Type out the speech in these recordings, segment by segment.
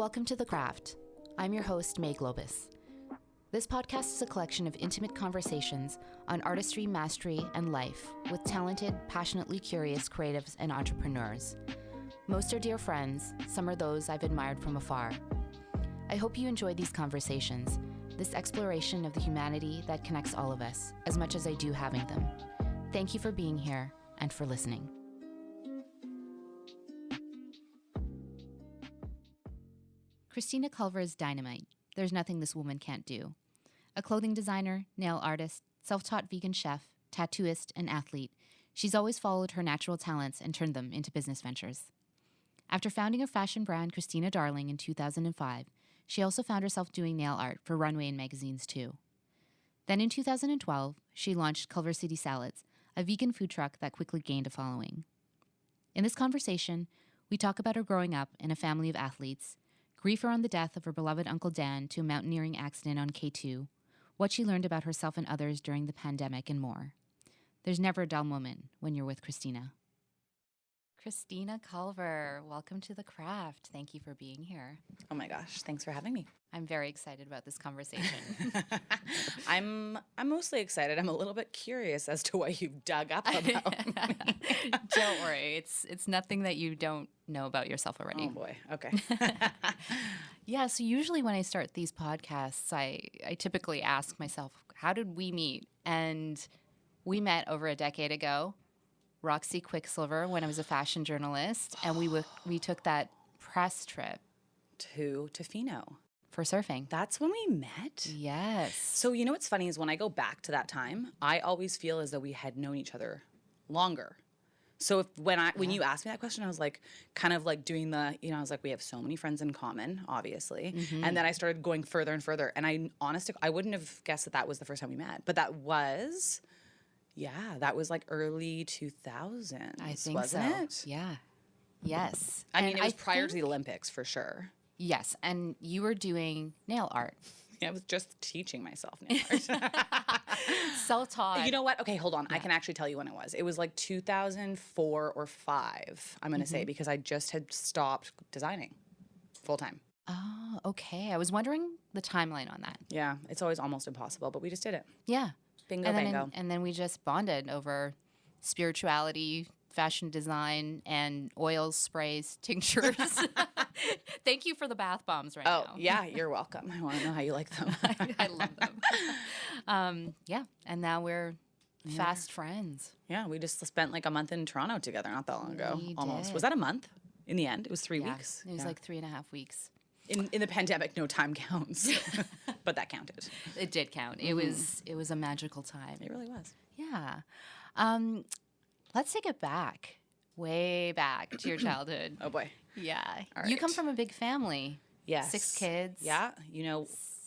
Welcome to The Craft. I'm your host, May Globus. This podcast is a collection of intimate conversations on artistry, mastery, and life with talented, passionately curious creatives and entrepreneurs. Most are dear friends, some are those I've admired from afar. I hope you enjoy these conversations, this exploration of the humanity that connects all of us, as much as I do having them. Thank you for being here and for listening. Christina Culver is dynamite. There's nothing this woman can't do. A clothing designer, nail artist, self-taught vegan chef, tattooist, and athlete, she's always followed her natural talents and turned them into business ventures. After founding her fashion brand, Christina Darling, in 2005, she also found herself doing nail art for Runway and magazines too. Then in 2012, she launched Culver City Salads, a vegan food truck that quickly gained a following. In this conversation, we talk about her growing up in a family of athletes, grief around the death of her beloved Uncle Dan to a mountaineering accident on K2, what she learned about herself and others during the pandemic, and more. There's never a dull moment when you're with Christina. Christina Culver, welcome to The Craft. Thank you for being here. Oh my gosh, thanks for having me. I'm very excited about this conversation. I'm mostly excited. I'm a little bit curious as to what you've dug up about me. Don't worry. It's nothing that you don't know about yourself already. Oh boy. Okay. Yeah, so usually when I start these podcasts, I typically ask myself, how did we meet? And we met over a decade ago, Roxy Quicksilver, when I was a fashion journalist, and we took that press trip to Tofino. For surfing. That's when we met? Yes. So you know what's funny is when I go back to that time, I always feel as though we had known each other longer. So when you asked me that question, I was like, kind of like doing the, I was like, we have so many friends in common, obviously. Mm-hmm. And then I started going further and further. And I wouldn't have guessed that was the first time we met. But that was like early 2000s. I think wasn't so. It? Yeah. Yes. I mean, it was prior to the Olympics for sure. Yes. And you were doing nail art. Yeah, I was just teaching myself nail art. Self-taught. You know what? Okay, hold on. Yeah. I can actually tell you when it was. It was like 2004 or 5, I'm going to say, because I just had stopped designing full-time. Oh, okay. I was wondering the timeline on that. Yeah, it's always almost impossible, but we just did it. Yeah. Bingo, bango. And then we just bonded over spirituality, fashion design, and oils, sprays, tinctures. Thank you for the bath bombs now. Oh, yeah, you're welcome. I want to know how you like them. I love them. Yeah, and now we're fast friends. Yeah, we just spent like a month in Toronto together not that long ago. We almost. did. Was that a month in the end? It was 3 weeks. It was like 3.5 weeks. In the pandemic, no time counts, but that counted. It did count. Mm-hmm. It was a magical time. It really was. Yeah. Let's take it back, way back to your childhood. Oh boy. Yeah. All right. You come from a big family. Yes. 6 kids. Yeah.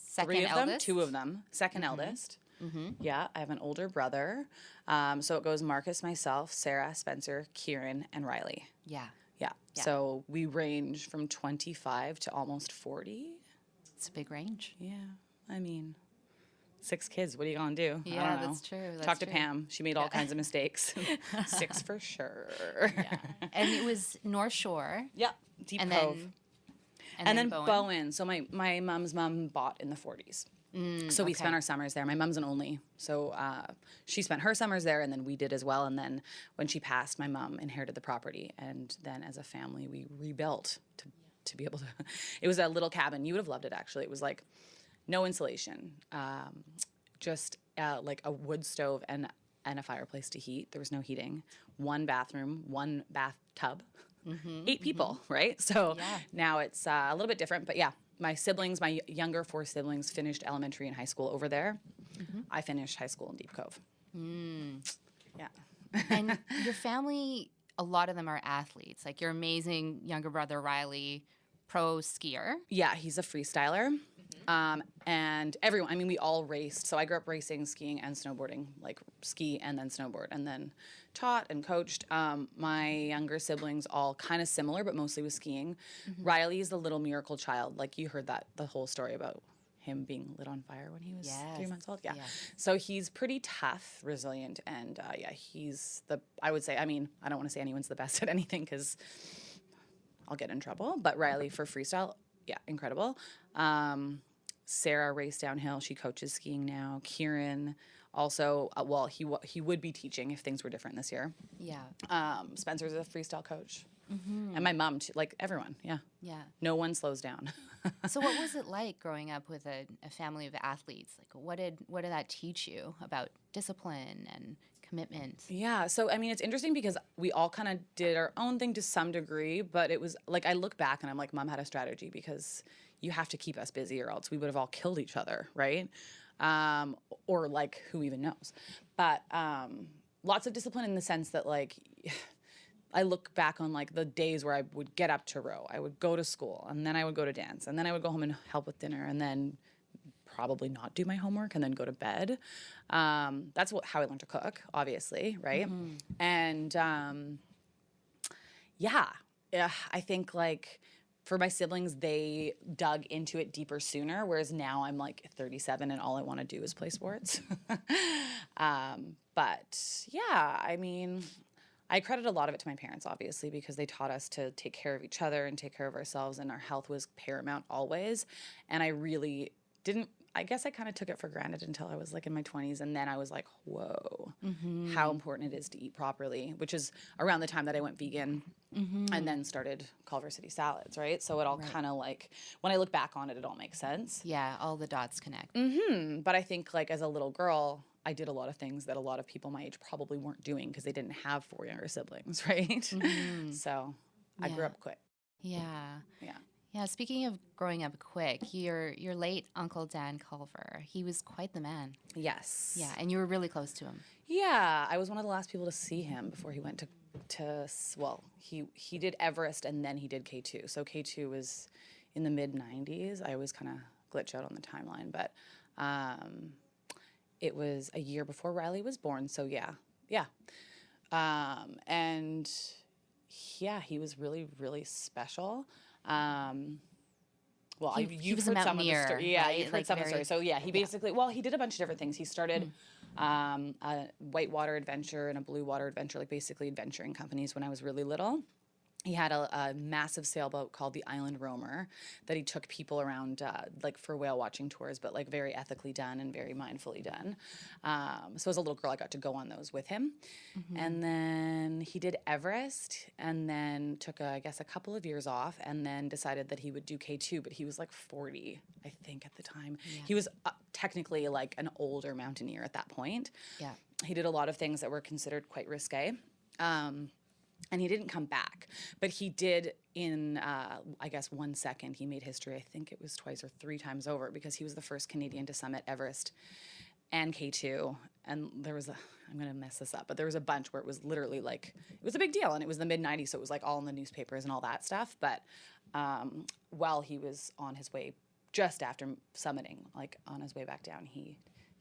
Second 3 of eldest? them, 2 of them. Second eldest. Mm-hmm. Yeah. I have an older brother. So it goes Marcus, myself, Sarah, Spencer, Kieran, and Riley. Yeah. Yeah. So we range from 25 to almost 40. It's a big range. Yeah. I mean, 6 kids. What are you going to do? Yeah, I don't know. That's true. Talk to Pam. She made all kinds of mistakes. 6 for sure. Yeah. And it was North Shore. Yeah. Deep and Cove. And then Bowen. So my mom's mom bought in the 40s. So we spent our summers there. My mom's an only. So she spent her summers there, and then we did as well. And then when she passed, my mom inherited the property. And then as a family, we rebuilt to be able to. It was a little cabin. You would have loved it, actually. It was like no insulation, just like a wood stove and a fireplace to heat. There was no heating. 1 bathroom, 1 bathtub. 8 people, right? So now it's a little bit different. But yeah, my siblings, my younger 4 siblings, finished elementary and high school over there. Mm-hmm. I finished high school in Deep Cove. Yeah. And your family, a lot of them are athletes. Like your amazing younger brother, Riley, pro skier. Yeah, he's a freestyler. And everyone, we all raced. So I grew up racing, skiing, and snowboarding, like ski and then snowboard, and then taught and coached. My younger siblings all kind of similar, but mostly with skiing. Mm-hmm. Riley's the little miracle child. Like you heard the whole story about him being lit on fire when he was 3 months old. Yeah. So he's pretty tough, resilient, and he's I would say, I don't want to say anyone's the best at anything because I'll get in trouble, but Riley for freestyle, Yeah, incredible. Sarah raced downhill. She coaches skiing now. Kieran also, well, he would be teaching if things were different this year. Yeah. Spencer's a freestyle coach. And my mom, too, like everyone, yeah. Yeah. No one slows down. So what was it like growing up with a family of athletes? Like what did that teach you about discipline and commitment? Yeah, so I mean, it's interesting because we all kind of did our own thing to some degree, but it was like I look back and I'm like, Mom had a strategy because you have to keep us busy or else we would have all killed each other, right? Or like who even knows? But lots of discipline in the sense that like I look back on like the days where I would get up to row, I would go to school, and then I would go to dance, and then I would go home and help with dinner, and then probably not do my homework and then go to bed. That's how I learned to cook, obviously, right? And yeah, I think like for my siblings, they dug into it deeper sooner, whereas now I'm like 37 and all I want to do is play sports. But yeah, I mean, I credit a lot of it to my parents, obviously, because they taught us to take care of each other and take care of ourselves, and our health was paramount always. And I really didn't, I guess I kind of took it for granted until I was like in my 20s, and then I was like, whoa, how important it is to eat properly, which is around the time that I went vegan and then started Culver City Salads, right? So it all kind of like, when I look back on it, it all makes sense. Yeah, all the dots connect. But I think like as a little girl, I did a lot of things that a lot of people my age probably weren't doing because they didn't have 4 younger siblings, right? So I grew up quick. Yeah. Yeah. Yeah, speaking of growing up quick, your late Uncle Dan Culver, he was quite the man. Yes. Yeah, and you were really close to him. Yeah, I was one of the last people to see him before he went to well, he did Everest and then he did K2. So K2 was in the mid-90s. I always kind of glitch out on the timeline, but it was a year before Riley was born. So yeah. And yeah, he was really, really special. Well, you've heard some of the story. Yeah, right? you've heard some of the story. So yeah, he basically, well, he did a bunch of different things. He started a whitewater adventure and a blue water adventure, like basically adventuring companies when I was really little. He had a massive sailboat called the Island Roamer that he took people around like for whale watching tours, but like very ethically done and very mindfully done. So as a little girl, I got to go on those with him. And then he did Everest and then took, I guess, a couple of years off and then decided that he would do K2, but he was like 40, I think, at the time. Yeah. He was technically like an older mountaineer at that point. Yeah. He did a lot of things that were considered quite risque. And he didn't come back, but he did in, I guess, 1 second. He made history. I think it was twice or 3 times over because he was the first Canadian to summit Everest and K2. And there was I'm going to mess this up, but there was a bunch where it was literally like, it was a big deal. And it was the mid-90s, so it was like all in the newspapers and all that stuff. But while he was on his way, just after summiting, like on his way back down, he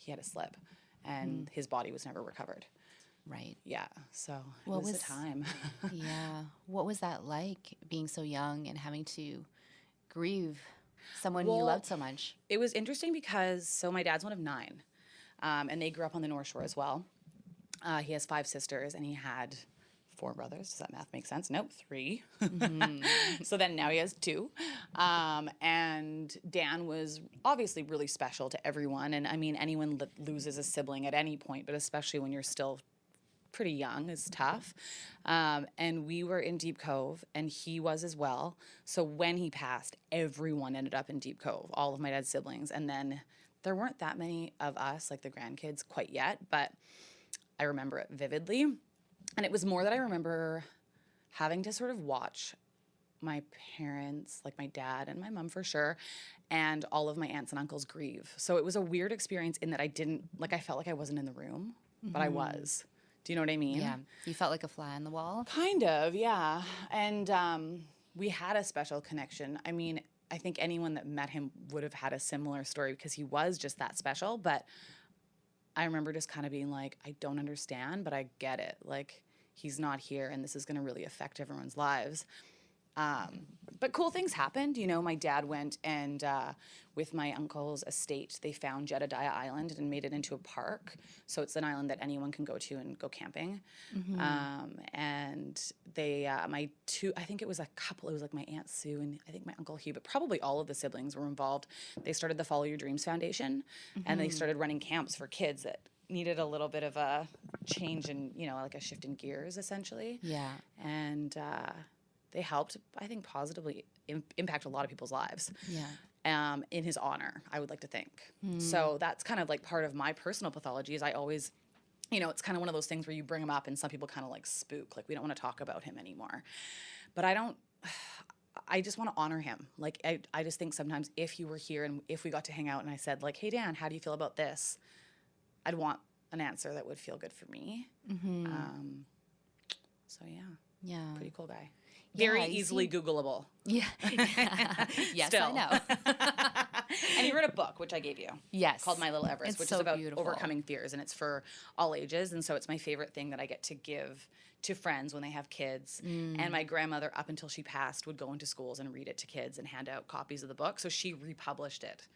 had a slip and his body was never recovered. Right. Yeah. So it was a time. Yeah. What was that like, being so young and having to grieve someone you loved so much? It was interesting because, so my dad's one of 9, and they grew up on the North Shore as well. He has 5 sisters, and he had 4 brothers. Does that math make sense? Nope, 3. So then now he has 2. And Dan was obviously really special to everyone. And I mean, anyone that loses a sibling at any point, but especially when you're still pretty young, is tough. And we were in Deep Cove, and he was as well. So when he passed, everyone ended up in Deep Cove, all of my dad's siblings. And then there weren't that many of us, like the grandkids, quite yet, but I remember it vividly. And it was more that I remember having to sort of watch my parents, like my dad and my mom for sure, and all of my aunts and uncles grieve. So it was a weird experience in that I felt like I wasn't in the room, but I was. Do you know what I mean? Yeah. You felt like a fly on the wall? Kind of, yeah. And we had a special connection. I mean, I think anyone that met him would have had a similar story because he was just that special. But I remember just kind of being like, I don't understand, but I get it. Like, he's not here, and this is going to really affect everyone's lives. But cool things happened. You know, my dad went and with my uncle's estate, they found Jedediah Island and made it into a park. So it's an island that anyone can go to and go camping. And they, I think it was a couple, it was like my Aunt Sue and I think my Uncle Hugh, but probably all of the siblings were involved. They started the Follow Your Dreams Foundation and they started running camps for kids that needed a little bit of a change in, you know, like a shift in gears essentially. Yeah. And they helped, I think, positively impact a lot of people's lives. Yeah. In his honor, I would like to think. So that's kind of like part of my personal pathology is I always, you know, it's kind of one of those things where you bring him up and some people kind of like spook, like we don't want to talk about him anymore. But I just want to honor him. Like, I just think sometimes if he were here and if we got to hang out and I said like, hey, Dan, how do you feel about this? I'd want an answer that would feel good for me. So yeah, pretty cool guy. Very easily Googleable. Yeah. Yes, Still. I know. And he wrote a book, which I gave you. Yes. Called My Little Everest, It's which so is about beautiful. overcoming fears, and it's for all ages. And so it's my favorite thing that I get to give to friends when they have kids. And my grandmother, up until she passed, would go into schools and read it to kids and hand out copies of the book. So she republished it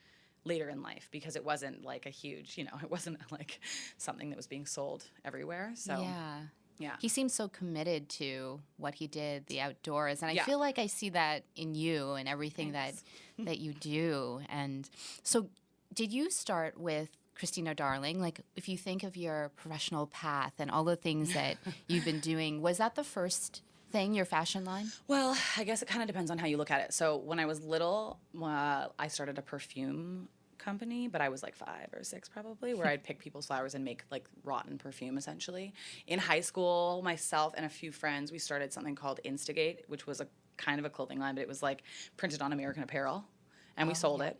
later in life because it wasn't like a huge, you know, it wasn't like something that was being sold everywhere. So yeah. He seems so committed to what he did, the outdoors. And I Yeah. feel like I see that in you and everything that you do. And so did you start with Christina Darling? Like, if you think of your professional path and all the things that you've been doing, was that the first thing, your fashion line? Well, I guess it kind of depends on how you look at it. So when I was little, I started a perfume company, but I was like 5 or 6 probably, where I'd pick people's flowers and make like rotten perfume essentially. In high school, myself and a few friends, we started something called Instigate, which was a kind of a clothing line, but it was like printed on American Apparel, and we sold it.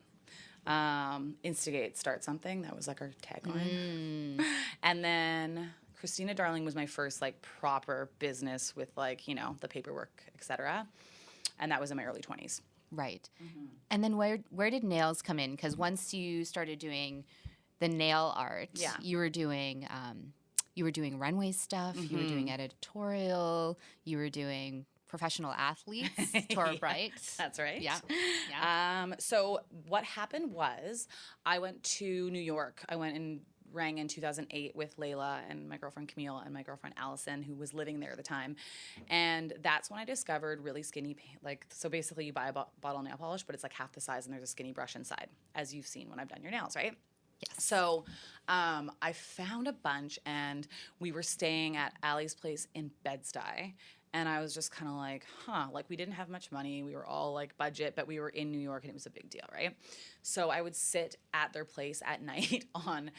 Instigate, start something. That was like our tagline. And then Christina Darling was my first like proper business with like, you know, the paperwork, etc. And that was in my early 20s. Right. And then where did nails come in? Because once you started doing the nail art, you were doing runway stuff, you were doing editorial, you were doing professional athletes, Tora Bright. That's right. Yeah. So what happened was I went to New York. I went and rang in 2008 with Layla and my girlfriend Camille and my girlfriend Allison, who was living there at the time. And that's when I discovered really skinny, like, so basically you buy a bottle of nail polish, but it's like half the size and there's a skinny brush inside, as you've seen when I've done your nails, right? Yes. So I found a bunch and we were staying at Allie's place in Bed-Stuy. And I was just kind of like, like we didn't have much money. We were all like budget, but we were in New York and it was a big deal, right? So I would sit at their place at night on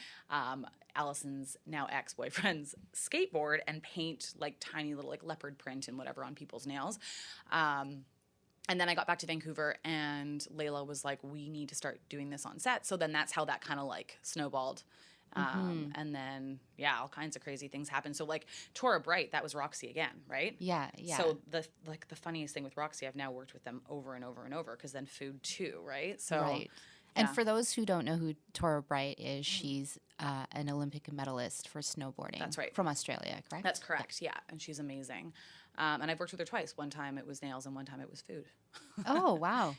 Allison's now ex-boyfriend's skateboard and paint like tiny little like leopard print and whatever on people's nails. And then I got back to Vancouver and Layla was like, we need to start doing this on set. So then that's how that kind of like snowballed. And then, all kinds of crazy things happened. So like Tora Bright, that was Roxy again, right? Yeah. So the funniest thing with Roxy, I've now worked with them over and over and over because then food too, right? So, right. And for those who don't know who Tora Bright is, she's an Olympic medalist for snowboarding. That's right. From Australia, correct? That's correct, yeah. And she's amazing. And I've worked with her twice. One time it was nails and one time it was food. Oh, wow.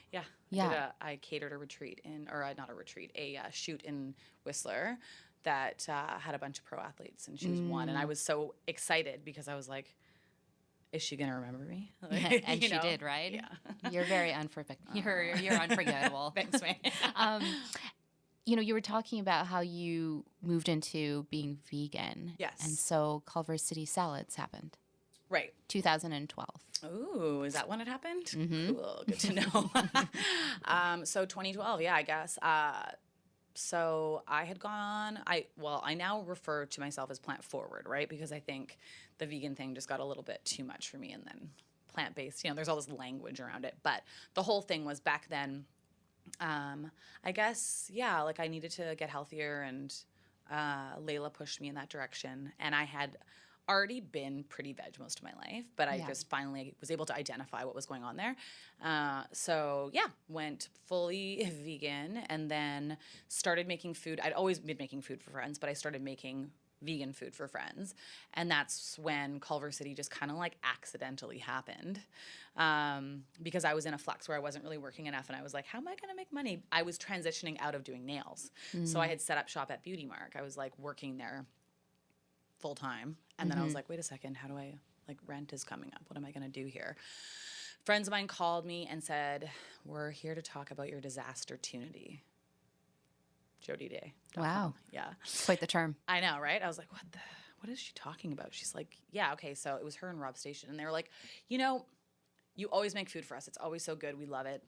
Yeah. I catered a retreat not a retreat, a shoot in Whistler that had a bunch of pro athletes, and she was one. And I was so excited because I was like, is she going to remember me? Like, and she did, right? Yeah. You're very you're unforgettable. Thanks, man. You know, you were talking about how you moved into being vegan. Yes. And so Culver City Salads happened. Right. 2012. Ooh, is that when it happened? Cool, good to know. So 2012, I guess. So I had gone, I now refer to myself as plant forward, right? Because I think the vegan thing just got a little bit too much for me, and then plant-based, there's all this language around it. But the whole thing was back then, I guess, like I needed to get healthier, and Layla pushed me in that direction. And I had already been pretty veg most of my life, but I just finally was able to identify what was going on there. So went fully vegan and then started making food. I'd always been making food for friends, but I started making vegan food for friends. And that's when Culver City just kind of like accidentally happened, because I was in a flux where I wasn't really working enough. And I was like, how am I going to make money? I was transitioning out of doing nails. So I had set up shop at Beauty Mark. I was like working there full time. And then I was like, wait a second, how do I, like, rent is coming up. What am I going to do here? Friends of mine called me and said, we're here to talk about your disaster tunity. JodyDay. Wow. Yeah. Quite the term. I know, right? I was like, what is she talking about? She's like, yeah, okay. So it was her and Rob Station. And they were like, you know, you always make food for us. It's always so good. We love it.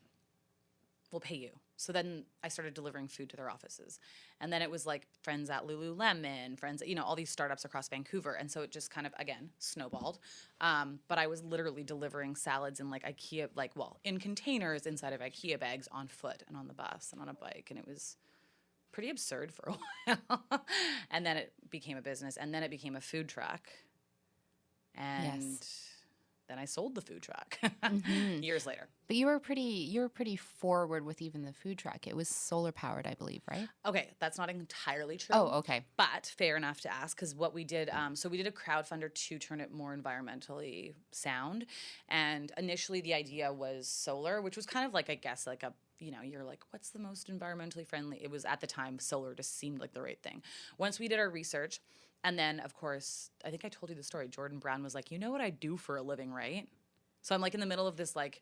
We'll pay you. So then I started delivering food to their offices. And then it was like friends at Lululemon, friends, you know, all these startups across Vancouver. And so it just kind of, again, snowballed. But I was literally delivering salads in like IKEA, in containers inside of IKEA bags on foot and on the bus and on a bike. And it was pretty absurd for a while. And then it became a business. And then it became a food truck. And then I sold the food truck years later. But you were pretty forward with even the food truck. It was solar powered, I believe, right? Okay, that's not entirely true. Oh, okay. But fair enough to ask, because what we did, so we did a crowdfunder to turn it more environmentally sound. And initially the idea was solar, which was kind of like, I guess, like a, you know, you're like, what's the most environmentally friendly? It was at the time, solar just seemed like the right thing. Once we did our research, and then, of course, I think I told you the story. Jordan Brown was like, you know what I do for a living, right? So I'm like in the middle of this, like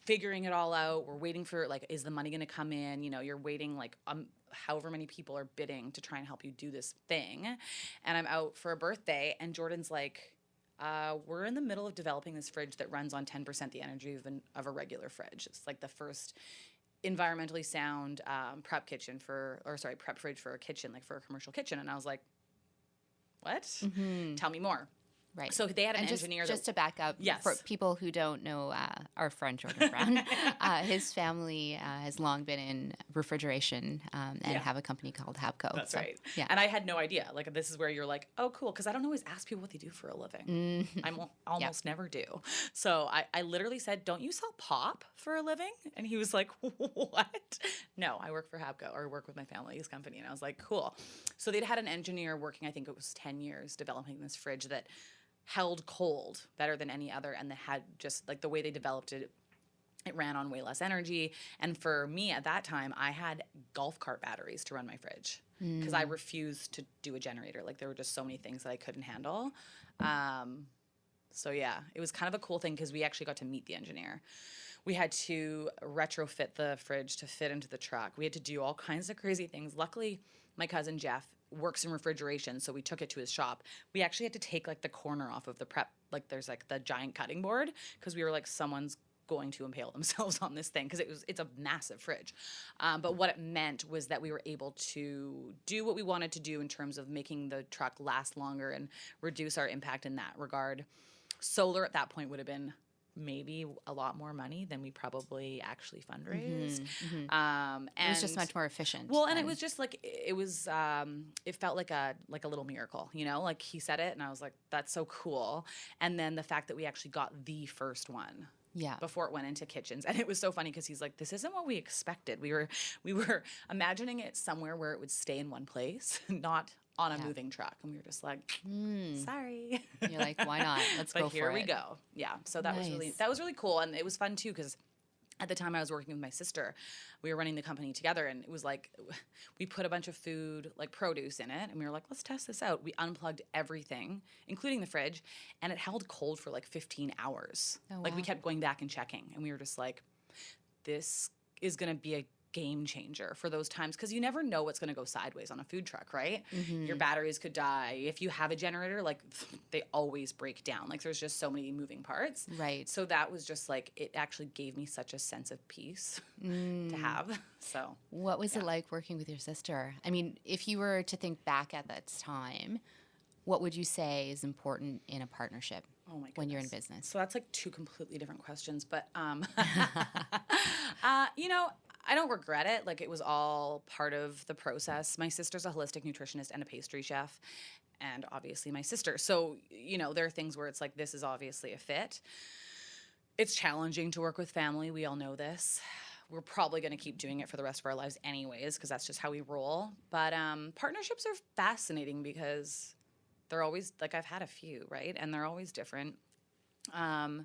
figuring it all out. We're waiting for like, is the money going to come in? You know, you're waiting like however many people are bidding to try and help you do this thing. And I'm out for a birthday and Jordan's like, we're in the middle of developing this fridge that runs on 10% the energy of a regular fridge. It's like the first environmentally sound prep fridge for a kitchen, like for a commercial kitchen. And I was like, what? Tell me more. Right. So they had an engineer. Just to back up, yes. For people who don't know our friend Jordan Brown, his family has long been in refrigeration and have a company called Habco. That's right. Yeah. And I had no idea. Like, this is where you're like, oh, cool. Because I don't always ask people what they do for a living. I almost never do. So I literally said, don't you sell pop for a living? And he was like, what? No, I work for Habco, or work with my family's company. And I was like, cool. So they'd had an engineer working, I think it was 10 years, developing this fridge that held cold better than any other, and they had just like the way they developed it, it ran on way less energy. And for me at that time, I had golf cart batteries to run my fridge because I refused to do a generator. Like there were just so many things that I couldn't handle. So yeah, it was kind of a cool thing because we actually got to meet the engineer. We had to retrofit the fridge to fit into the truck. We had to do all kinds of crazy things. Luckily, my cousin Jeff works in refrigeration, so we took it to his shop. We actually had to take like the corner off of the prep, like there's like the giant cutting board, because we were like, someone's going to impale themselves on this thing, because it's a massive fridge. But what it meant was that we were able to do what we wanted to do in terms of making the truck last longer and reduce our impact in that regard. Solar at that point would have been maybe a lot more money than we probably actually fundraised. And it was just much more efficient. Well, and it was just like, it felt like a little miracle, you know, like he said it and I was like, that's so cool. And then the fact that we actually got the first one before it went into kitchens. And it was so funny because he's like, this isn't what we expected. We were imagining it somewhere where it would stay in one place, not on a moving truck. And we were just like, sorry. You're like, why not? Let's go for it. But here we go. Yeah. So that was really cool. And it was fun too, because at the time I was working with my sister, we were running the company together, and it was like, we put a bunch of food, like produce in it, and we were like, let's test this out. We unplugged everything, including the fridge, and it held cold for like 15 hours. Oh, wow. Like we kept going back and checking, and we were just like, this is going to be a game changer for those times, because you never know what's going to go sideways on a food truck, right? Your batteries could die. If you have a generator, like they always break down. Like there's just so many moving parts. Right. So that was just like, it actually gave me such a sense of peace to have. So what was it like working with your sister? I mean, if you were to think back at that time, what would you say is important in a partnership when you're in business? So that's like two completely different questions, but you know, I don't regret it. Like, it was all part of the process. My sister's a holistic nutritionist and a pastry chef, and obviously my sister. So, you know, there are things where it's like, this is obviously a fit. It's challenging to work with family. We all know this. We're probably going to keep doing it for the rest of our lives anyways, because that's just how we roll. But partnerships are fascinating because they're always, like, I've had a few, right? And they're always different. And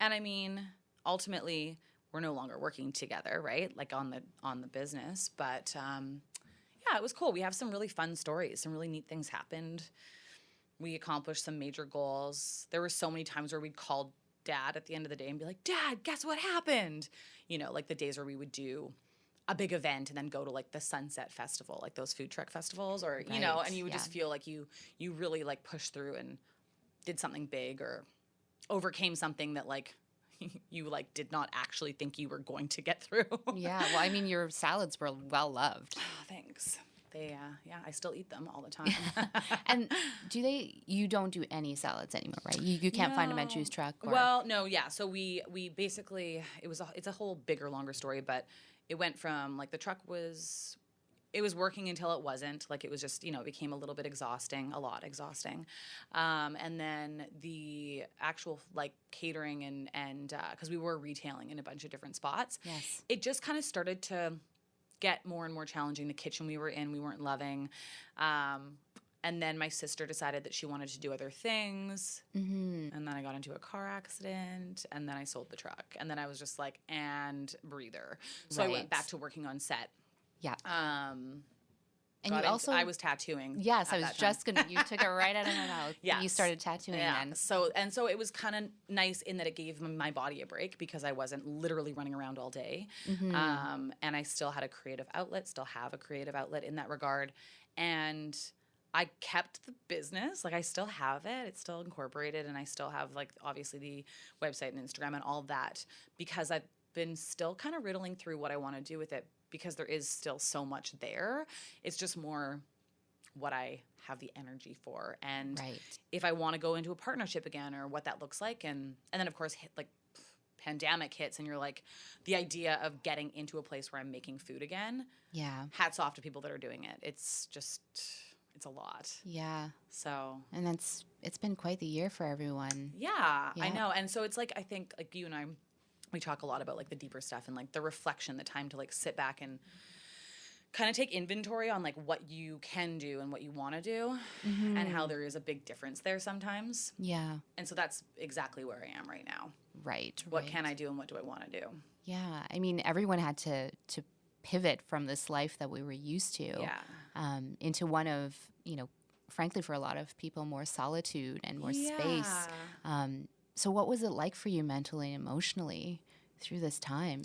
I mean, ultimately, we're no longer working together, right? Like on the business. But yeah, it was cool. We have some really fun stories. Some really neat things happened. We accomplished some major goals. There were so many times where we'd call Dad at the end of the day and be like, Dad, guess what happened? You know, like the days where we would do a big event and then go to like the Sunset Festival, like those food truck festivals, or, you know, and you would just feel like you really like pushed through and did something big or overcame something that like you like did not actually think you were going to get through. Yeah. Well, I mean, your salads were well loved. Oh, thanks. They, yeah, I still eat them all the time. And you don't do any salads anymore, right? You can't find them at Juice Truck? Or... Well, no, yeah. So we basically, it's a whole bigger, longer story, but it went from like the truck was working until it wasn't. Like it was just, you know, it became a little bit exhausting, a lot exhausting. And then the actual like catering and because we were retailing in a bunch of different spots. Yes. It just kind of started to get more and more challenging. The kitchen we were in, we weren't loving. And then my sister decided that she wanted to do other things. Mm-hmm. And then I got into a car accident. And then I sold the truck. And then I was just like, and breather. So I went back to working on set. Yeah. And you also... I was tattooing. Yes, I was just going to... You took it right out of my mouth. Yes. You started tattooing then. So it was kind of nice in that it gave my body a break because I wasn't literally running around all day. Mm-hmm. And I still had a creative outlet, still have a creative outlet in that regard. And I kept the business. Like, I still have it. It's still incorporated. And I still have, like, obviously the website and Instagram and all that because I've been still kind of riddling through what I want to do with it, because there is still so much there. It's just more what I have the energy for. And if I want to go into a partnership again or what that looks like. And then, of course, pandemic hits and you're like, the idea of getting into a place where I'm making food again. Yeah. Hats off to people that are doing it. It's just, it's a lot. Yeah. So. And it's been quite the year for everyone. Yeah, I know. And so it's like, I think like you and I, we talk a lot about like the deeper stuff and like the reflection, the time to like sit back and kind of take inventory on like what you can do and what you want to do, mm-hmm. and how there is a big difference there sometimes. Yeah. And so that's exactly where I am right now. Right. What can I do and what do I want to do? Yeah. I mean, everyone had to pivot from this life that we were used to into one of, you know, frankly, for a lot of people, more solitude and more space. So what was it like for you mentally and emotionally through this time,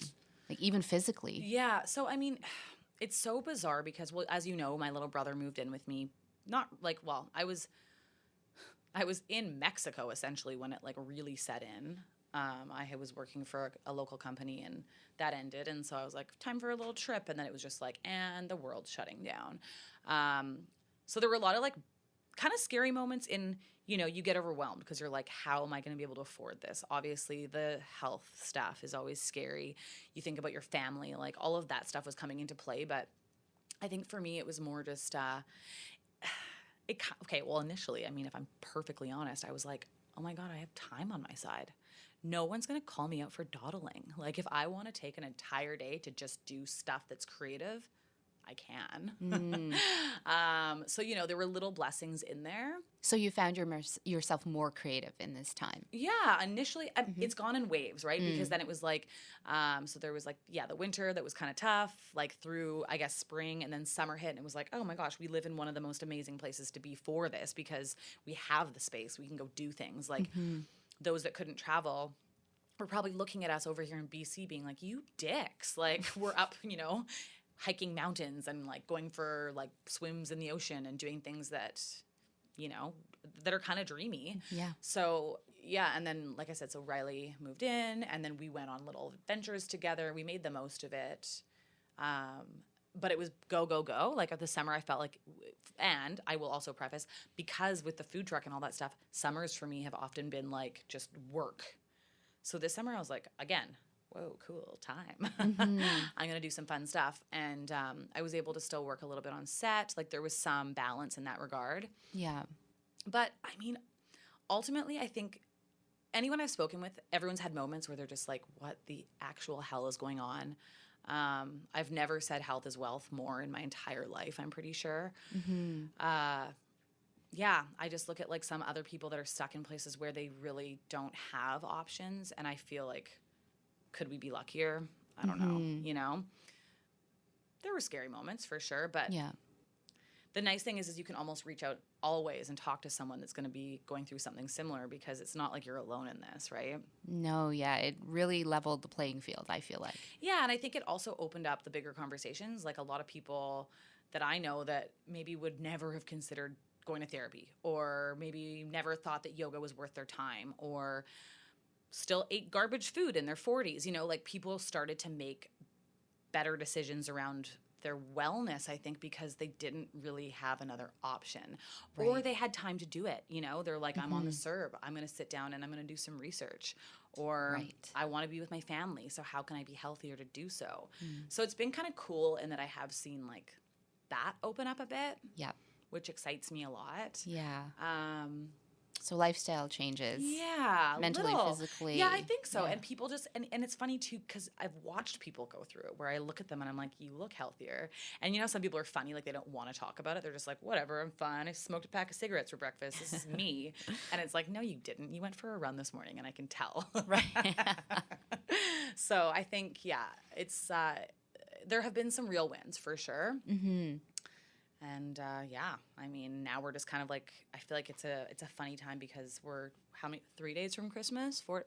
like even physically? Yeah. So, I mean, it's so bizarre because, well, as you know, my little brother moved in with me. Not like, well, I was in Mexico essentially when it like really set in. I was working for a local company and that ended. And so I was like, time for a little trip. And then it was just like, and the world's shutting down. So there were a lot of like kind of scary moments in, you know, you get overwhelmed because you're like, how am I going to be able to afford this? Obviously, the health stuff is always scary. You think about your family, like all of that stuff was coming into play. But I think for me, it was more just, initially, I mean, if I'm perfectly honest, I was like, oh my God, I have time on my side. No one's going to call me out for dawdling. Like if I want to take an entire day to just do stuff that's creative, I can. So, you know, there were little blessings in there. So you found yourself more creative in this time? Yeah. Initially, it's gone in waves, right? Because then it was like, so there was like, the winter that was kind of tough, like through, I guess, spring, and then summer hit. And it was like, oh my gosh, we live in one of the most amazing places to be for this because we have the space. We can go do things. Like those that couldn't travel were probably looking at us over here in BC being like, you dicks. Like we're up, you know, hiking mountains and like going for like swims in the ocean and doing things that, you know, that are kind of dreamy. Yeah. So yeah. And then, like I said, so Riley moved in and then we went on little adventures together. We made the most of it. But it was go, go, go. Like the summer I felt like, and I will also preface, because with the food truck and all that stuff, summers for me have often been like just work. So this summer I was like, again, whoa, cool, time. I'm going to do some fun stuff. And I was able to still work a little bit on set. Like there was some balance in that regard. Yeah. But I mean, ultimately, I think anyone I've spoken with, everyone's had moments where they're just like, what the actual hell is going on? I've never said health is wealth more in my entire life, I'm pretty sure. yeah, I just look at like some other people that are stuck in places where they really don't have options. And I feel like, could we be luckier? I don't know, you know? There were scary moments for sure, but Yeah. the nice thing is you can almost reach out always and talk to someone that's going to be going through something similar, because it's not like you're alone in this, right? No, yeah. It really leveled the playing field, I feel like. Yeah, and I think it also opened up the bigger conversations. Like a lot of people that I know that maybe would never have considered going to therapy, or maybe never thought that yoga was worth their time, or still ate garbage food in their 40s. You know, like people started to make better decisions around their wellness, I think, because they didn't really have another option, or they had time to do it. You know, they're like, I'm on the CERB. I'm going to sit down and I'm going to do some research, or I want to be with my family. So how can I be healthier to do so? So it's been kind of cool in that I have seen like that open up a bit, which excites me a lot. Yeah. So lifestyle changes. Yeah. Mentally, little. physically. Yeah, I think so. Yeah. And people just, and it's funny too, because I've watched people go through it where I look at them and I'm like, you look healthier. And you know, some people are funny, like they don't want to talk about it. They're just like, whatever, I'm fine. I smoked a pack of cigarettes for breakfast. This is me. And it's like, no, you didn't. You went for a run this morning and I can tell. Right. So I think, yeah, it's, there have been some real wins for sure. And yeah, I mean, now we're just kind of like, I feel like it's a funny time because we're how many 3 days from Christmas? Four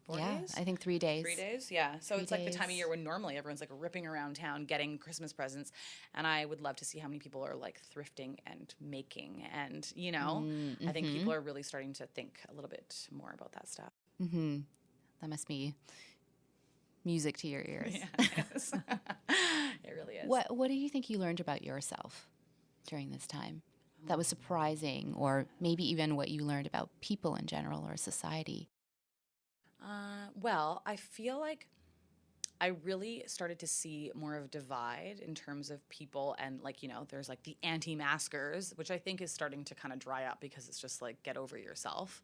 days? I think 3 days. 3 days, yeah. So 3 it's like the time of days. year when normally everyone's like ripping around town getting Christmas presents, and I would love to see how many people are like thrifting and making, and you know, I think people are really starting to think a little bit more about that stuff. That must be music to your ears. Yeah, it is. It really is. What do you think you learned about yourself during this time that was surprising, or maybe even what you learned about people in general or society? Well, I feel like I really started to see more of a divide in terms of people, and like, you know, there's like the anti-maskers, which I think is starting to kind of dry up because it's just like, get over yourself.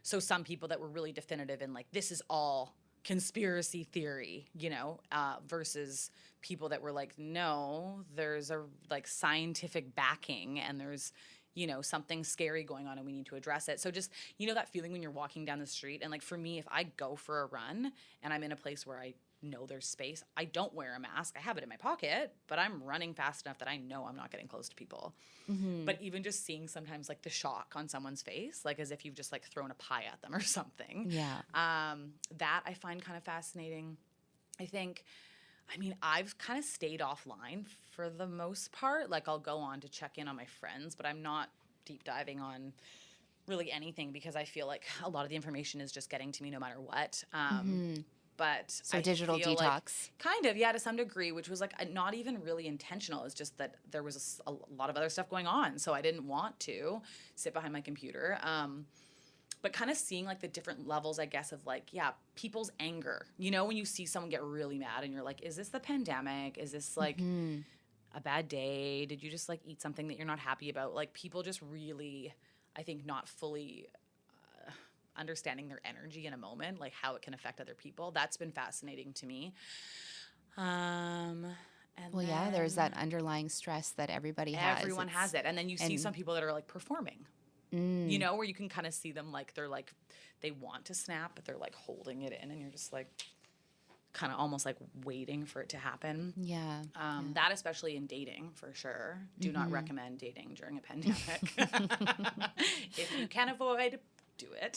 So some people that were really definitive in like, this is all conspiracy theory, you know, versus people that were like, no, there's a like scientific backing, and there's, you know, something scary going on and we need to address it. So just, you know, that feeling when you're walking down the street, and like for me, if I go for a run and I'm in a place where I know there's space, I don't wear a mask. I have it in my pocket, but I'm running fast enough that I know I'm not getting close to people. But even just seeing sometimes like the shock on someone's face, like as if you've just like thrown a pie at them or something. Yeah. That I find kind of fascinating. I think, I mean, I've kind of stayed offline for the most part. Like I'll go on to check in on my friends, but I'm not deep diving on really anything because I feel like a lot of the information is just getting to me no matter what. But So I digital feel detox. like, kind of, yeah, to some degree, which was like not even really intentional. It's just that there was a lot of other stuff going on, so I didn't want to sit behind my computer. But kind of seeing like the different levels, I guess, of like, yeah, people's anger. You know, when you see someone get really mad and you're like, is this the pandemic? Is this like a bad day? Did you just like eat something that you're not happy about? Like people just really, I think, not fully understanding their energy in a moment, like how it can affect other people. That's been fascinating to me. And Well, yeah, there's that underlying stress that everybody has. everyone has it. And then you see some people that are like performing, you know, where you can kind of see them like they're like, they want to snap, but they're like holding it in, and you're just like kind of almost like waiting for it to happen. Yeah. That especially in dating, for sure. Do not recommend dating during a pandemic. If you can avoid, do it.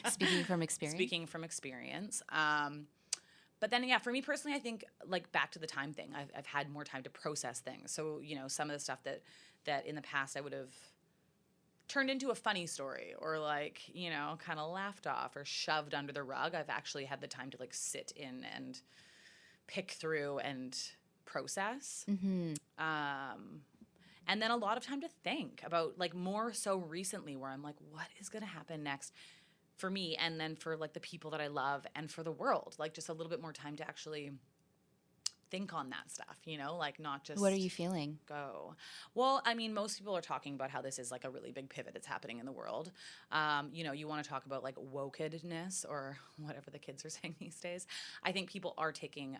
Speaking from experience. Speaking from experience. But then, yeah, for me personally, I think like back to the time thing, I've had more time to process things. So, you know, some of the stuff that in the past I would have turned into a funny story or like, you know, kind of laughed off or shoved under the rug, I've actually had the time to like sit in and pick through and process. And then a lot of time to think about, like, more so recently where I'm like, what is going to happen next for me, and then for like the people that I love and for the world, like just a little bit more time to actually think on that stuff, you know, like not just What are you feeling? go. Well, I mean, most people are talking about how this is like a really big pivot that's happening in the world. You know, you want to talk about like wokedness or whatever the kids are saying these days. I think people are taking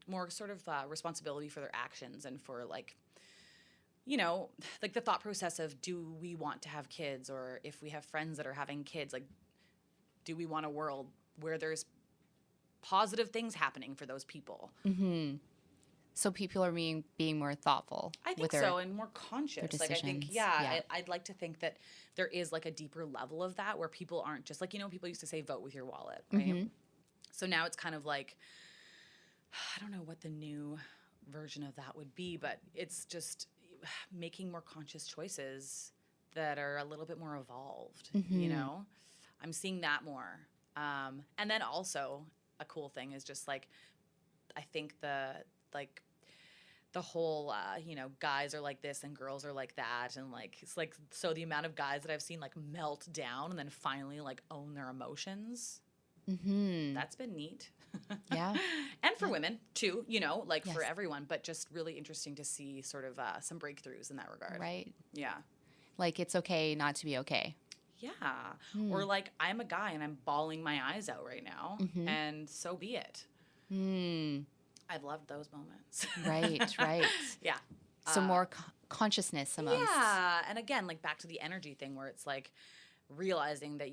more sort of responsibility for their actions and for like you know, like the thought process of, do we want to have kids? Or if we have friends that are having kids, like, do we want a world where there's positive things happening for those people? Mm-hmm. So people are being more thoughtful. I think so, and more conscious. Like, I think, I'd like to think that there is like a deeper level of that where people aren't just like, you know, people used to say vote with your wallet, right? Mm-hmm. So now it's kind of like, I don't know what the new version of that would be, but it's just making more conscious choices that are a little bit more evolved, you know? I'm seeing that more. And then also a cool thing is just like, I think the whole, you know, guys are like this and girls are like that. And like, it's like, so the amount of guys that I've seen like melt down and then finally like own their emotions. Mm-hmm. That's been neat. Yeah. And for women too, you know, like for everyone, but just really interesting to see sort of some breakthroughs in that regard. Right. Yeah. Like it's okay not to be okay. Yeah. Or like I'm a guy and I'm bawling my eyes out right now and so be it. I've loved those moments. Right. Yeah. So more consciousness amongst. Yeah. And again, like back to the energy thing where it's like realizing that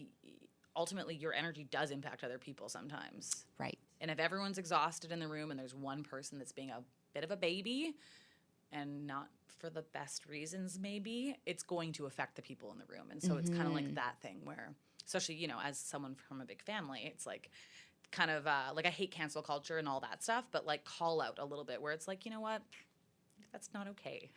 ultimately your energy does impact other people sometimes. Right. And if everyone's exhausted in the room and there's one person that's being a bit of a baby and not for the best reasons maybe, it's going to affect the people in the room. And so it's kind of like that thing where, especially, you know, as someone from a big family, it's like kind of like I hate cancel culture and all that stuff, but like call out a little bit where it's like, you know what, that's not okay.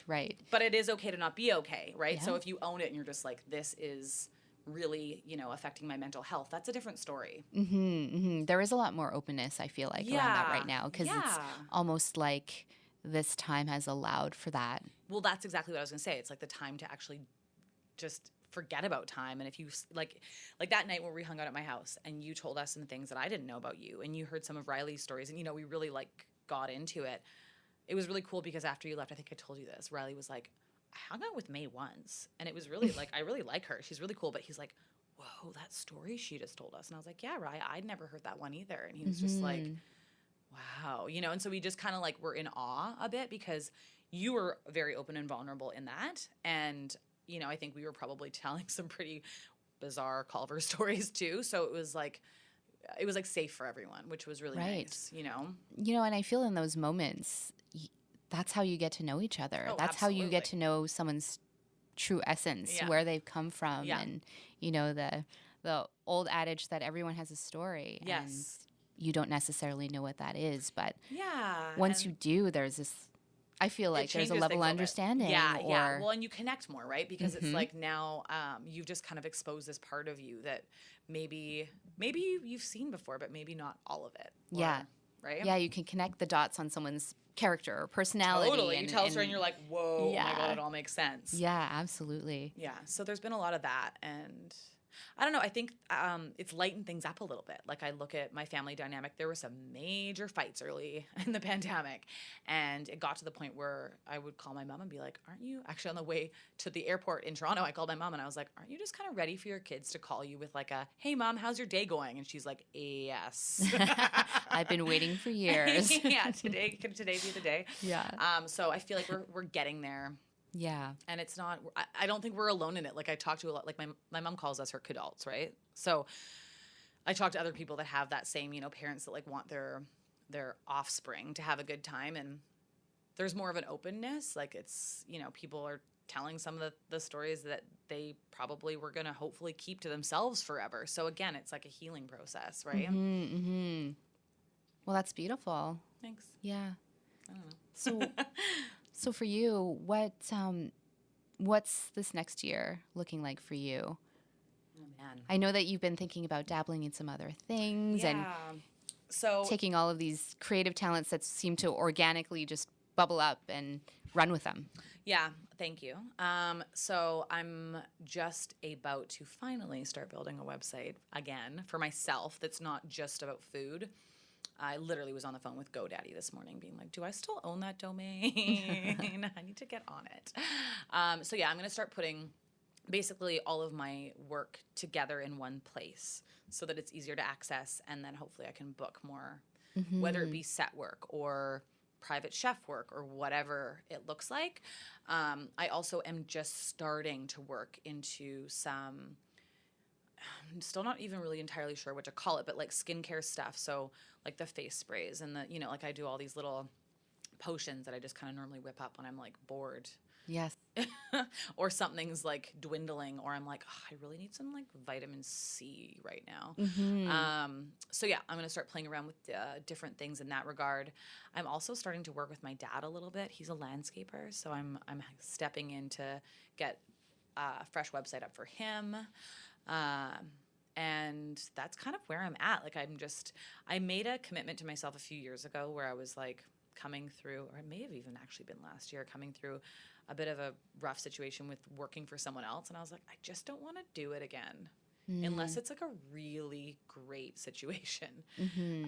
Right. But it is okay to not be okay, right? Yeah. So if you own it and you're just like, this is really, you know, affecting my mental health, that's a different story. There is a lot more openness, I feel like, around that right now, because it's almost like this time has allowed for that. Well, that's exactly what I was going to say. It's like the time to actually just forget about time. And if you like that night where we hung out at my house and you told us some things that I didn't know about you and you heard some of Riley's stories and, you know, we really like got into it. It was really cool because after you left, I think I told you this, Riley was like, I hung out with May once and it was really like, I really like her. She's really cool. But he's like, whoa, that story she just told us. And I was like, yeah, right. I'd never heard that one either. And he was just like, wow, you know? And so we just kind of like were in awe a bit because you were very open and vulnerable in that. And you know, I think we were probably telling some pretty bizarre Culver stories too. So it was like safe for everyone, which was really nice, you know? You know, and I feel in those moments, that's how you get to know each other. Oh, that's absolutely. how you get to know someone's true essence, where they've come from. Yeah. And, you know, the old adage that everyone has a story. Yes. And you don't necessarily know what that is. But once you do, there's this... I feel like there's a level of understanding. Yeah. Well, and you connect more, right? Because it's like now you've just kind of exposed this part of you that maybe you've seen before, but maybe not all of it. Right? Yeah, you can connect the dots on someone's character or personality. Totally. You tell a story and you're like, whoa, oh my God, it all makes sense. Yeah, absolutely. Yeah. So there's been a lot of that. And I don't know. I think it's lightened things up a little bit. Like I look at my family dynamic. There were some major fights early in the pandemic. And it got to the point where I would call my mom and be like, aren't you actually on the way to the airport in Toronto? I called my mom and I was like, aren't you just kind of ready for your kids to call you with like a, hey mom, how's your day going? And she's like, yes. I've been waiting for years. Yeah. Could today be the day? Yeah. So I feel like we're getting there. Yeah. And it's not, I don't think we're alone in it. Like I talk to a lot, like my mom calls us her kidults, right? So I talk to other people that have that same, you know, parents that like want their offspring to have a good time. And there's more of an openness. Like it's, you know, people are telling some of the stories that they probably were going to hopefully keep to themselves forever. So again, it's like a healing process, right? Well, that's beautiful. Thanks. Yeah. I don't know. So for you, what's this next year looking like for you? Oh, man. I know that you've been thinking about dabbling in some other things and taking all of these creative talents that seem to organically just bubble up and run with them. Yeah, thank you. So I'm just about to finally start building a website again for myself that's not just about food. I literally was on the phone with GoDaddy this morning being like, do I still own that domain? I need to get on it. So yeah, I'm going to start putting basically all of my work together in one place so that it's easier to access. And then hopefully I can book more, whether it be set work or private chef work or whatever it looks like. I also am just starting to work into some, I'm still not even really entirely sure what to call it, but like skincare stuff. So like the face sprays and the, you know, like I do all these little potions that I just kind of normally whip up when I'm like bored. Yes. Or something's like dwindling, or I'm like, oh, I really need some like vitamin C right now. So yeah, I'm going to start playing around with different things in that regard. I'm also starting to work with my dad a little bit. He's a landscaper. So I'm stepping in to get a fresh website up for him. And that's kind of where I'm at. Like I made a commitment to myself a few years ago where I was like coming through, or it may have even actually been last year, coming through a bit of a rough situation with working for someone else. And I was like, I just don't want to do it again unless it's like a really great situation.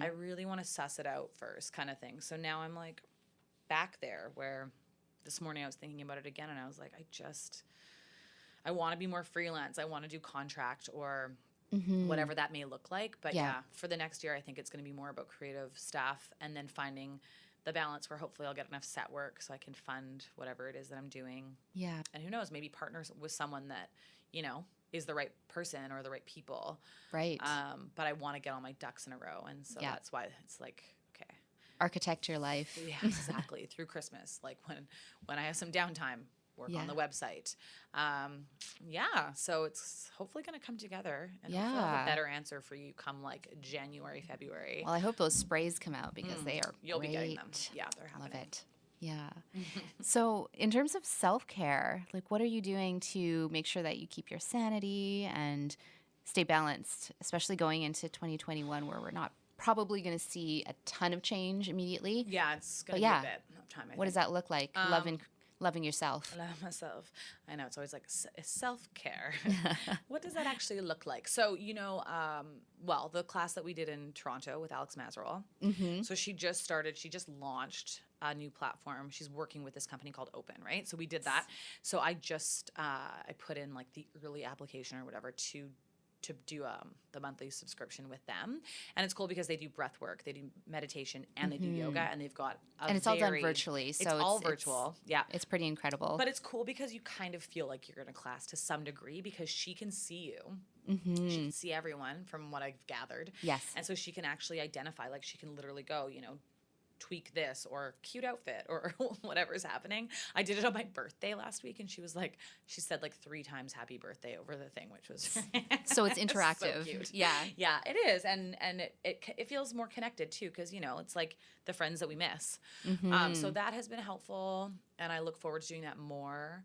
I really want to suss it out first kind of thing. So now I'm like back there where this morning I was thinking about it again and I was like, I want to be more freelance. I want to do contract or whatever that may look like. But yeah, for the next year, I think it's going to be more about creative stuff and then finding the balance where hopefully I'll get enough set work so I can fund whatever it is that I'm doing. Yeah. And who knows, maybe partners with someone that, you know, is the right person or the right people. Right. But I want to get all my ducks in a row. And so that's why it's like, okay. Architect your life. Yeah, exactly. Through Christmas, like when I have some downtime, work on the website. So it's hopefully going to come together and hopefully I'll have a better answer for you come like January, February. Well, I hope those sprays come out because they are You'll great. be getting them. Yeah, they're happening. Love it. Yeah. So in terms of self-care, like what are you doing to make sure that you keep your sanity and stay balanced, especially going into 2021 where we're not probably going to see a ton of change immediately? Yeah, it's going to be a bit of time, I think. What does that look like? Loving yourself. Love myself. I know it's always like self-care. What does that actually look like? So, you know, the class that we did in Toronto with Alex Mazerol. So she just launched a new platform. She's working with this company called Open, right? So we did that. So I put in like the early application or whatever to do the monthly subscription with them. And it's cool because they do breath work, they do meditation, and they do yoga, and they've got and it's all done virtually. So it's all virtual. It's pretty incredible. But it's cool because you kind of feel like you're in a class to some degree because she can see you. She can see everyone from what I've gathered. Yes. And so she can actually identify, like she can literally go, you know, tweak this or cute outfit or whatever's happening. I did it on my birthday last week and she said like 3 times happy birthday over the thing, which was so it's interactive. So cute. Yeah. Yeah, it is. And it feels more connected too because, you know, it's like the friends that we miss. So that has been helpful and I look forward to doing that more.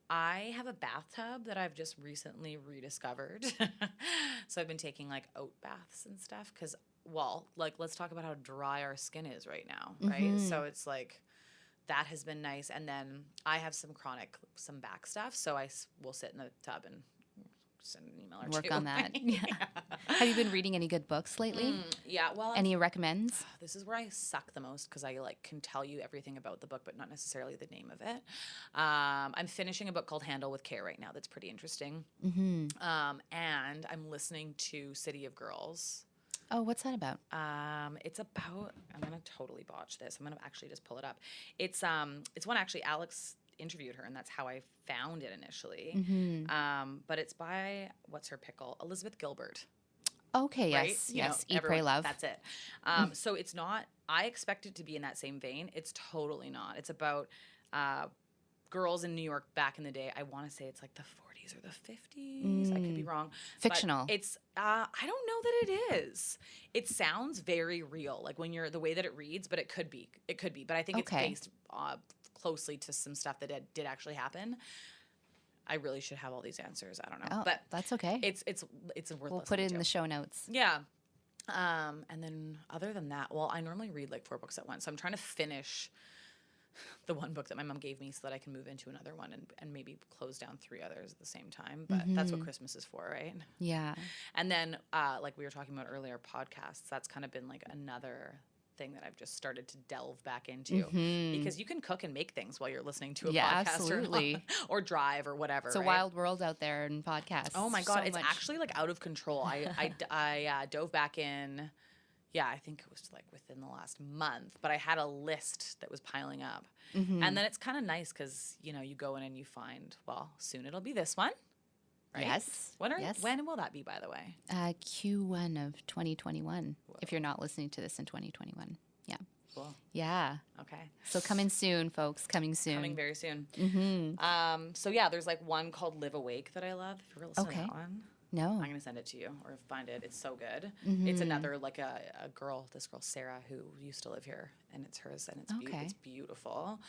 I have a bathtub that I've just recently rediscovered. So I've been taking like oat baths and stuff because let's talk about how dry our skin is right now, right? So it's like that has been nice. And then I have some back stuff, so I will sit in the tub and send an email or work on that. Yeah. Have you been reading any good books lately? Yeah. Well, any recommends? This is where I suck the most because I like can tell you everything about the book, but not necessarily the name of it. I'm finishing a book called Handle with Care right now. That's pretty interesting. And I'm listening to City of Girls. Oh, what's that about? It's about, I'm going to totally botch this. I'm going to actually just pull it up. It's one actually Alex interviewed her and that's how I found it initially. But it's by, what's her pickle? Elizabeth Gilbert. Okay. Right? Yes. You yes. know, Eat, Pray, Love. That's it. So it's not, I expect it to be in that same vein. It's totally not. It's about, girls in New York back in the day. I want to say it's like the 40s or the 50s. I could be wrong. Fictional. But it's I don't know that it is. It sounds very real, like when you're the way that it reads, but it could be. But I think it's based closely to some stuff that did actually happen. I really should have all these answers. I don't know, but that's okay. It's worth. We'll put it in the show notes. Yeah. And then other than that, well, I normally read like 4 books at once. So I'm trying to finish the one book that my mom gave me so that I can move into another one and maybe close down 3 others at the same time. But that's what Christmas is for, right? Yeah. And then, like we were talking about earlier, podcasts, that's kind of been like another thing that I've just started to delve back into because you can cook and make things while you're listening to a podcast absolutely. or drive or whatever. It's a wild world out there in podcasts. Oh my God. So it's much. Actually like out of control. I dove back in Yeah, I think it was like within the last month, but I had a list that was piling up. And then it's kind of nice because, you know, you go in and you find, well, soon it'll be this one, right? Yes. When will that be, by the way? Q1 of 2021, if you're not listening to this in 2021. Yeah. Cool. Yeah. Okay. So coming soon, folks. Coming soon. Coming very soon. So yeah, there's like one called Live Awake that I love. If you ever listen to that one. No. I'm going to send it to you or find it. It's so good. It's another, like this girl, Sarah, who used to live here, and it's hers, and it's beautiful.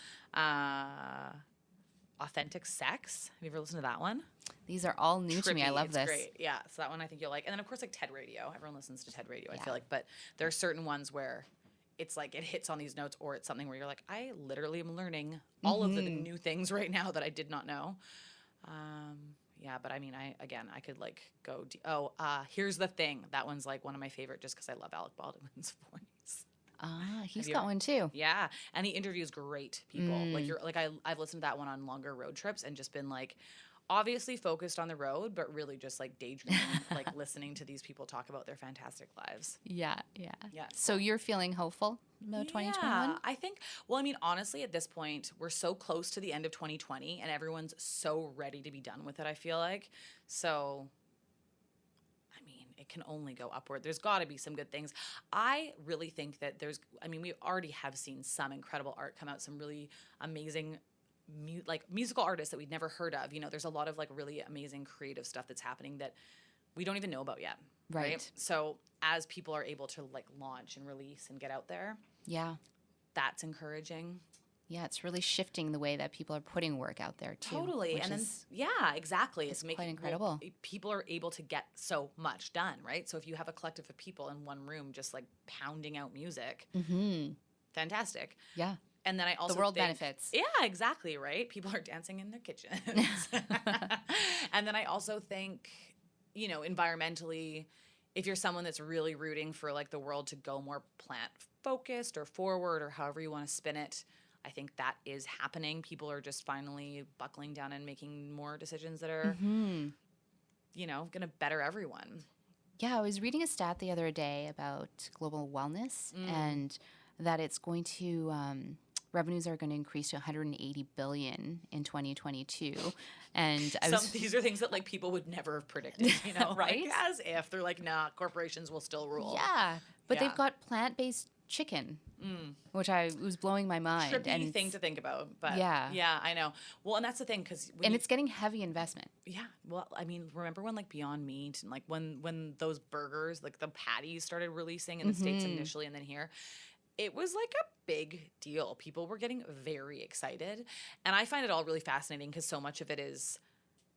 Authentic Sex. Have you ever listened to that one? These are all new to me. I love it's this. Great. Yeah. So that one I think you'll like. And then, of course, like TED Radio. Everyone listens to TED Radio, I feel like. But there are certain ones where it's like it hits on these notes, or it's something where you're like, I literally am learning all of the new things right now that I did not know. Yeah, but I mean, I could like go. Here's the Thing. That one's like one of my favorite, just because I love Alec Baldwin's voice. He's got one too. Yeah, and he interviews great people. I've listened to that one on longer road trips and just been like, obviously focused on the road, but really just like daydreaming, like listening to these people talk about their fantastic lives. Yeah. So you're feeling hopeful about 2021? Yeah, I think, well, I mean, honestly, at this point, we're so close to the end of 2020 and everyone's so ready to be done with it, I feel like. So, I mean, it can only go upward. There's got to be some good things. I really think that we already have seen some incredible art come out, some really amazing musical artists that we'd never heard of. You know, there's a lot of like really amazing creative stuff that's happening that we don't even know about yet. Right. So as people are able to like launch and release and get out there, that's encouraging. Yeah, it's really shifting the way that people are putting work out there too. Totally. And then exactly. It's quite incredible. People are able to get so much done, right? So if you have a collective of people in one room just like pounding out music, fantastic. Yeah. And then I also the world benefits. Yeah, exactly, right? People are dancing in their kitchens. And then I also think, you know, environmentally, if you're someone that's really rooting for like the world to go more plant focused or forward or however you want to spin it, I think that is happening. People are just finally buckling down and making more decisions that are, you know, going to better everyone. Yeah, I was reading a stat the other day about global wellness and that it's going to revenues are going to increase to $180 billion in 2022. And these are things that like people would never have predicted, you know, right? Like, as if they're like, nah, corporations will still rule. Yeah, but they've got plant-based chicken, which was blowing my mind. Trippy thing to think about, but yeah, I know. Well, and that's the thing, because it's getting heavy investment. Yeah, well, I mean, remember when like Beyond Meat and like when those burgers, like the patties started releasing in the States initially, and then here. It was like a big deal. People were getting very excited. And I find it all really fascinating because so much of it is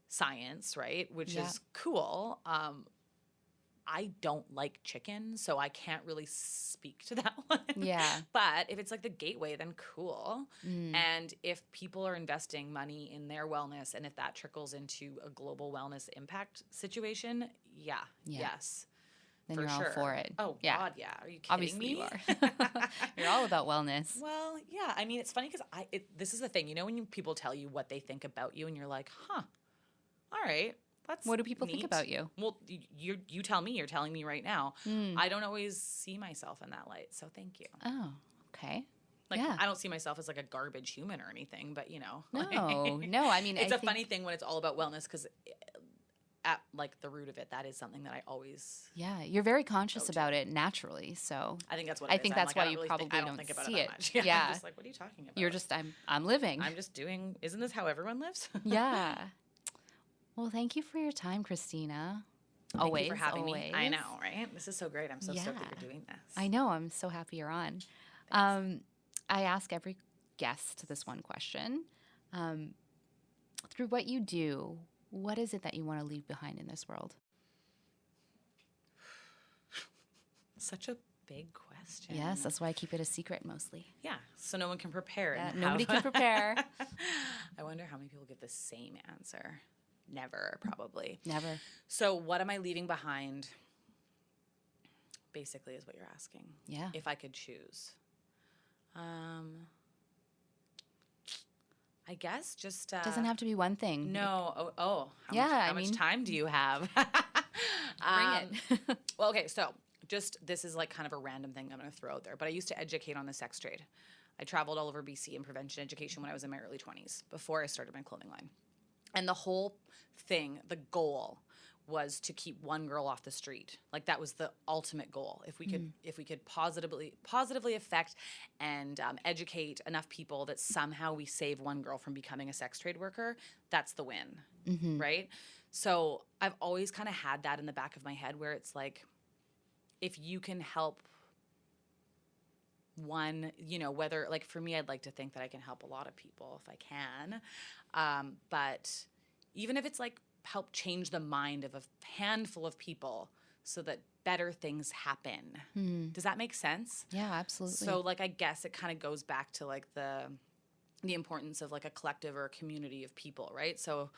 science, right? Which is cool. I don't like chicken, so I can't really speak to that one. Yeah. But if it's like the gateway, then cool. And if people are investing money in their wellness and if that trickles into a global wellness impact situation, yes. Then you're all for it. Oh, yeah. God, yeah. Are you kidding Obviously me? you are. You're all about wellness. Well, yeah. I mean, it's funny because this is the thing. You know when people tell you what they think about you and you're like, huh, all right. That's what do people neat. think about you? Well, you tell me. You're telling me right now. I don't always see myself in that light, so thank you. Oh, okay. Like, I don't see myself as like a garbage human or anything, but you know. No. I mean, it's funny thing when it's all about wellness because at like the root of it, that is something that I always. Yeah, you're very conscious about it naturally, so. I think that's what. I think that's why you probably don't think about see it that much. Yeah. I'm just like, what are you talking about? You're just I'm living. I'm just doing. Isn't this how everyone lives? Yeah. Well, thank you for your time, Christina. Thank you for having me. I know, right? This is so great. I'm so stoked that you're doing this. I know. I'm so happy you're on. I ask every guest this one question. Through what you do, what is it that you want to leave behind in this world? Such a big question. Yes, that's why I keep it a secret mostly. Yeah, so no one can prepare. Yeah, nobody can prepare. I wonder how many people give the same answer. Never, probably. Never. So what am I leaving behind, basically, is what you're asking. Yeah. If I could choose. I guess just... doesn't have to be one thing. No. How much time do you have? Bring it. Well, okay, so this is like kind of a random thing I'm going to throw out there, but I used to educate on the sex trade. I traveled all over BC in prevention education when I was in my early 20s, before I started my clothing line. And the whole thing, the goal was to keep one girl off the street. Like that was the ultimate goal. If we could positively affect and educate enough people that somehow we save one girl from becoming a sex trade worker, that's the win, right? So I've always kind of had that in the back of my head, where it's like, if you can help one, you know, whether, like for me, I'd like to think that I can help a lot of people if I can. But even if it's like help change the mind of a handful of people so that better things happen. Does that make sense? Yeah, absolutely. So like, I guess it kind of goes back to like the importance of like a collective or a community of people, right? So,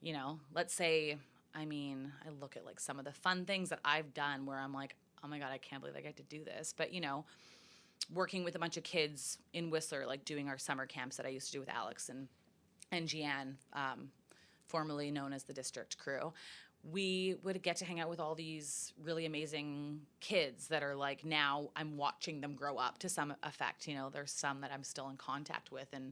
you know, let's say, I mean, I look at like some of the fun things that I've done where I'm like, oh my God, I can't believe I get to do this. But, you know, working with a bunch of kids in Whistler, like doing our summer camps that I used to do with Alex and Jeanne, formerly known as the district crew, we would get to hang out with all these really amazing kids that are like, now I'm watching them grow up to some effect. You know, there's some that I'm still in contact with, and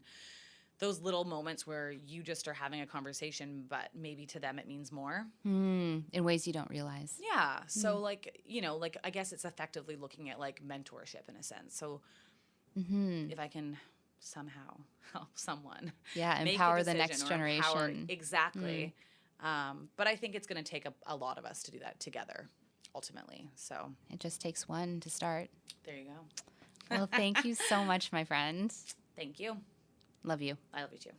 those little moments where you just are having a conversation, but maybe to them it means more. In ways you don't realize. Yeah. So like, you know, like I guess it's effectively looking at like mentorship in a sense. So if I can somehow help someone. Yeah, empower the next generation. Exactly. But I think it's going to take a lot of us to do that together, ultimately. So it just takes one to start. There you go. Well, thank you so much, my friend. Thank you. Love you. I love you too.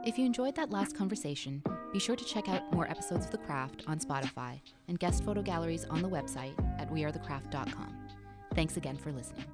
If you enjoyed that last conversation, be sure to check out more episodes of The Craft on Spotify and guest photo galleries on the website at wearethecraft.com. Thanks again for listening.